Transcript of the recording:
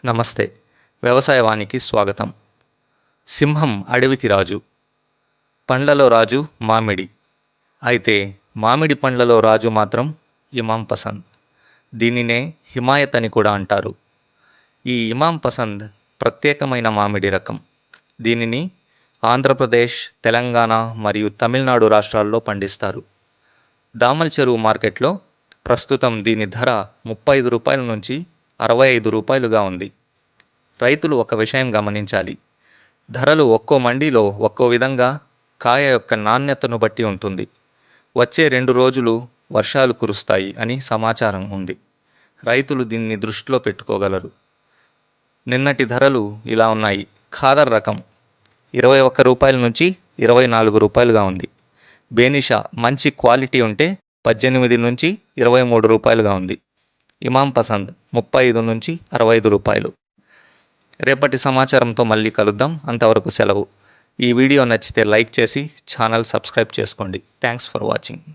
నమస్తే. వ్యవసాయవానికి స్వాగతం. సింహం అడవికి రాజు. పండ్లలో రాజు మామిడి. అయితే మామిడి పండ్లలో రాజు మాత్రం ఇమాం పసంద్. దీనినే హిమాయత్ అని కూడా అంటారు. ఈ ఇమాం పసంద్ ప్రత్యేకమైన మామిడి రకం. దీనిని ఆంధ్రప్రదేశ్, తెలంగాణ మరియు తమిళనాడు రాష్ట్రాల్లో పండిస్తారు. దామల్ చెరువు మార్కెట్లో ప్రస్తుతం దీని ధర రూ. 35 నుంచి రూ. 65గా ఉంది. రైతులు ఒక విషయం గమనించాలి. ధరలు ఒక్కో మండీలో ఒక్కో విధంగా కాయ యొక్క నాణ్యతను బట్టి ఉంటుంది. వచ్చే 2 రోజులు వర్షాలు కురుస్తాయి అని సమాచారం ఉంది. రైతులు దీన్ని దృష్టిలో పెట్టుకోగలరు. నిన్నటి ధరలు ఇలా ఉన్నాయి. ఖాదర్ రకం రూ. 21 నుంచి రూ. 24గా ఉంది. బేనిషా మంచి క్వాలిటీ ఉంటే 18 నుంచి రూ. 23గా ఉంది. ఇమాం పసంద్ 35 నుంచి రూ. 65. రేపటి సమాచారంతో మళ్ళీ కలుద్దాం. అంతవరకు సెలవు. ఈ వీడియో నచ్చితే లైక్ చేసి ఛానల్ సబ్స్క్రైబ్ చేసుకోండి. Thanks for watching.